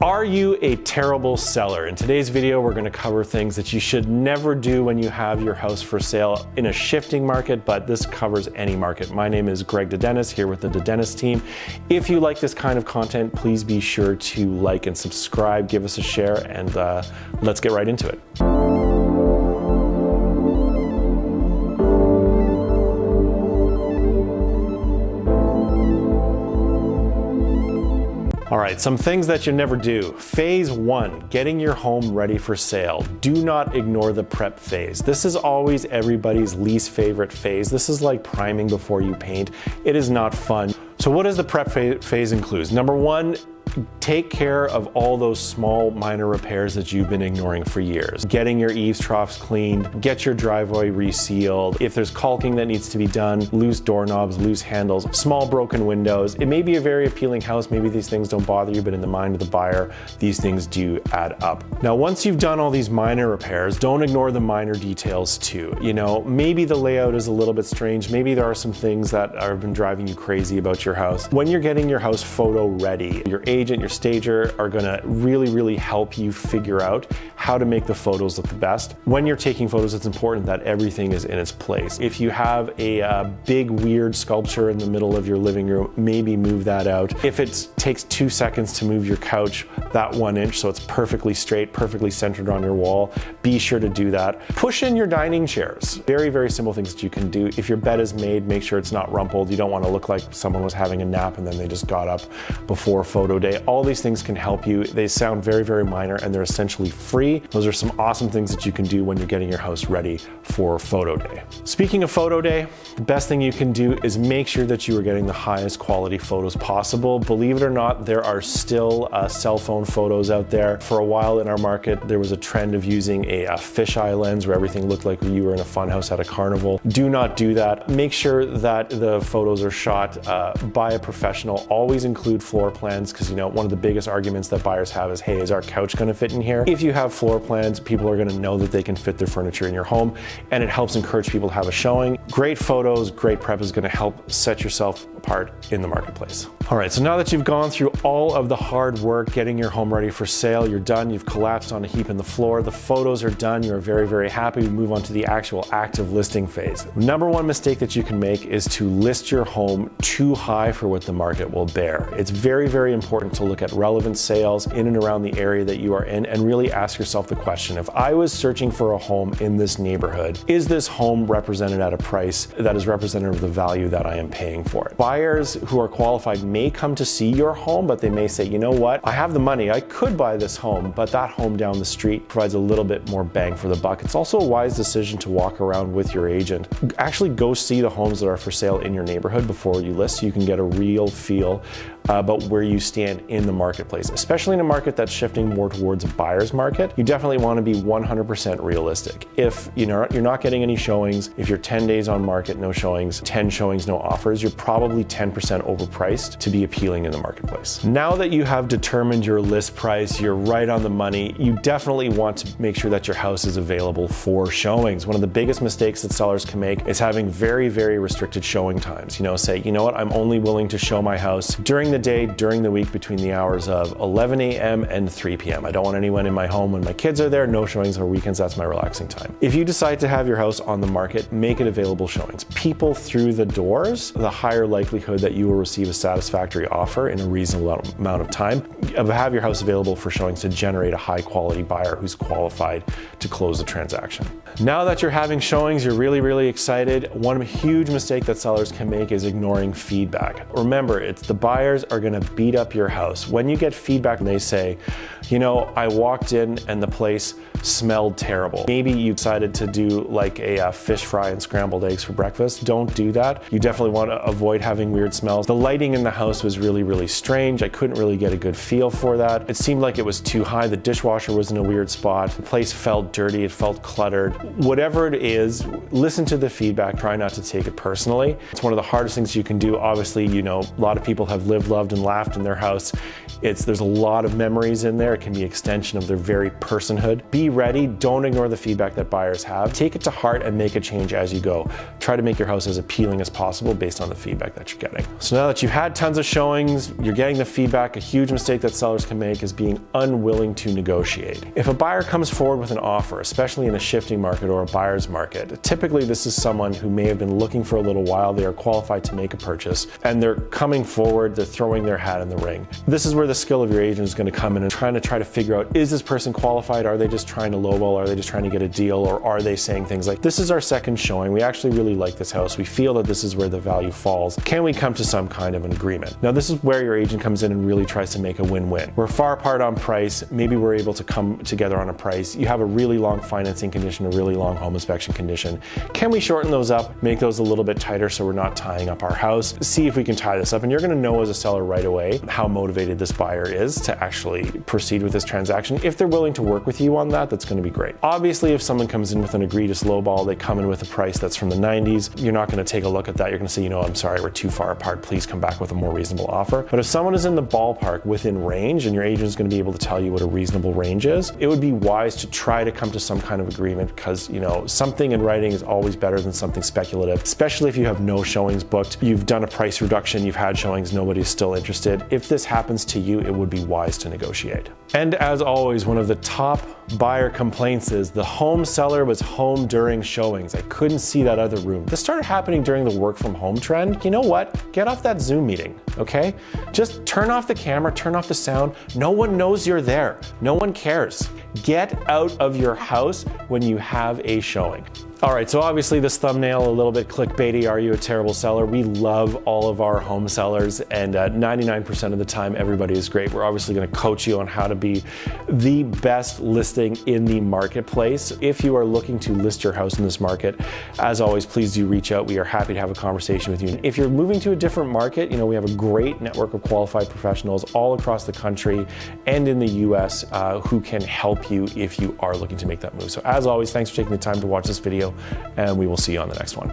Are you a terrible seller? In today's video, we're going to cover things that you should never do when you have your house for sale in a shifting market, but this covers any market. My name is Greg Denus here with the Denus team. If you like this kind of content, please be sure to like and subscribe, give us a share, and let's get right into it. All right, some things that you never do. Phase 1, getting your home ready for sale. Do not ignore the prep phase. This is always everybody's least favorite phase. This is like priming before you paint. It is not fun. So what does the prep phase include? Number 1, take care of all those small minor repairs that you've been ignoring for years. Getting your eaves troughs cleaned, get your driveway resealed. If there's caulking that needs to be done, loose doorknobs, loose handles, small broken windows. It may be a very appealing house, maybe these things don't bother you, but in the mind of the buyer, these things do add up. Now, once you've done all these minor repairs, don't ignore the minor details too. You know, maybe the layout is a little bit strange, maybe there are some things that have been driving you crazy about your house. When you're getting your house photo ready, your agent, your stager are gonna really help you figure out how to make the photos look the best. When you're taking photos, it's important that everything is in its place. If you have a big weird sculpture in the middle of your living room, maybe move that out. If it takes 2 seconds to move your couch that 1 inch so it's perfectly straight, perfectly centered on your wall, be sure to do that. Push in your dining chairs. Very simple things that you can do. If your bed is made, make sure it's not rumpled. You don't want to look like someone was having a nap and then they just got up before photo day. All these things can help you. They sound very minor and they're essentially free. Those are some awesome things that you can do when you're getting your house ready for photo day. Speaking of photo day, the best thing you can do is make sure that you are getting the highest quality photos possible. Believe it or not, there are still cell phone photos out there. For a while in our market, there was a trend of using a fisheye lens where everything looked like you were in a funhouse at a carnival. Do not do that. Make sure that the photos are shot by a professional. Always include floor plans, because you know, one of the biggest arguments that buyers have is, hey, is our couch going to fit in here? If you have floor plans, people are going to know that they can fit their furniture in your home, and it helps encourage people to have a showing. Great photos, great prep is going to help set yourself apart in the marketplace. All right, so now that you've gone through all of the hard work getting your home ready for sale, you're done, you've collapsed on a heap in the floor, the photos are done, you're very happy, we move on to the actual active listing phase. Number 1 mistake that you can make is to list your home too high for what the market will bear. It's very important to look at relevant sales in and around the area that you are in and really ask yourself the question, if I was searching for a home in this neighborhood, is this home represented at a price that is representative of the value that I am paying for it? Buyers who are qualified may come to see your home, but they may say, you know what, I have the money, I could buy this home, but that home down the street provides a little bit more bang for the buck. It's also a wise decision to walk around with your agent. Actually go see the homes that are for sale in your neighborhood before you list so you can get a real feel about where you stand in the marketplace, especially in a market that's shifting more towards a buyer's market. You definitely want to be 100% realistic. If you're not getting any showings, if you're 10 days on market, no showings, 10 showings, no offers, you're probably 10% overpriced to be appealing in the marketplace. Now that you have determined your list price, you're right on the money, you definitely want to make sure that your house is available for showings. One of the biggest mistakes that sellers can make is having very restricted showing times. Say, you know what, I'm only willing to show my house during the day, during the week, between the hours of 11 a.m. and 3 p.m. I don't want anyone in my home when my kids are there, no showings on weekends, that's my relaxing time. If you decide to have your house on the market, make it available showings. People through the doors, the higher likelihood that you will receive a satisfactory offer in a reasonable amount of time. Have your house available for showings to generate a high quality buyer who's qualified to close the transaction. Now that you're having showings, you're really excited. One huge mistake that sellers can make is ignoring feedback. Remember, it's the buyers are going to beat up your house. When you get feedback and they say, you know, I walked in and the place smelled terrible. Maybe you decided to do like a fish fry and scrambled eggs for breakfast. Don't do that. You definitely want to avoid having weird smells. The lighting in the house was really strange. I couldn't really get a good feel for that. It seemed like it was too high. The dishwasher was in a weird spot. The place felt dirty. It felt cluttered. Whatever it is, listen to the feedback. Try not to take it personally. It's one of the hardest things you can do. Obviously, you know, a lot of people have lived loved and laughed in their house. There's a lot of memories in there. It can be an extension of their very personhood. Be ready. Don't ignore the feedback that buyers have. Take it to heart and make a change as you go. Try to make your house as appealing as possible based on the feedback that you're getting. So now that you've had tons of showings, you're getting the feedback, a huge mistake that sellers can make is being unwilling to negotiate. If a buyer comes forward with an offer, especially in a shifting market or a buyer's market, typically this is someone who may have been looking for a little while, they are qualified to make a purchase, and they're coming forward, they're throwing their hat in the ring. This is where the skill of your agent is going to come in and try to figure out, is this person qualified? Are they just trying to lowball? Are they just trying to get a deal? Or are they saying things like, this is our second showing, we actually really like this house, we feel that this is where the value falls, can we come to some kind of an agreement? Now this is where your agent comes in and really tries to make a win-win. We're far apart on price, maybe we're able to come together on a price, you have a really long financing condition, a really long home inspection condition. Can we shorten those up, make those a little bit tighter so we're not tying up our house? See if we can tie this up, and you're going to know as a seller right away how motivated this buyer is to actually proceed with this transaction. If they're willing to work with you on that, that's going to be great. Obviously, if someone comes in with an egregious lowball, they come in with a price that's from the 90s, you're not going to take a look at that. You're going to say, I'm sorry, we're too far apart. Please come back with a more reasonable offer. But if someone is in the ballpark within range and your agent is going to be able to tell you what a reasonable range is, it would be wise to try to come to some kind of agreement because, something in writing is always better than something speculative, especially if you have no showings booked, you've done a price reduction, you've had showings, nobody's still interested. If this happens to you, it would be wise to negotiate. And as always, one of the top buyer complaints is the home seller was home during showings. I couldn't see that other room. This started happening during the work from home trend. You know what? Get off that Zoom meeting, okay? Just turn off the camera, turn off the sound. No one knows you're there. No one cares. Get out of your house when you have a showing. All right, so obviously this thumbnail a little bit clickbaity. Are you a terrible seller? We love all of our home sellers, and 99% of the time everybody is great. We're obviously going to coach you on how to be the best listing in the marketplace. If you are looking to list your house in this market, as always, please do reach out. We are happy to have a conversation with you. And if you're moving to a different market, we have a great network of qualified professionals all across the country and in the US who can help you if you are looking to make that move. So as always, thanks for taking the time to watch this video, and we will see you on the next one.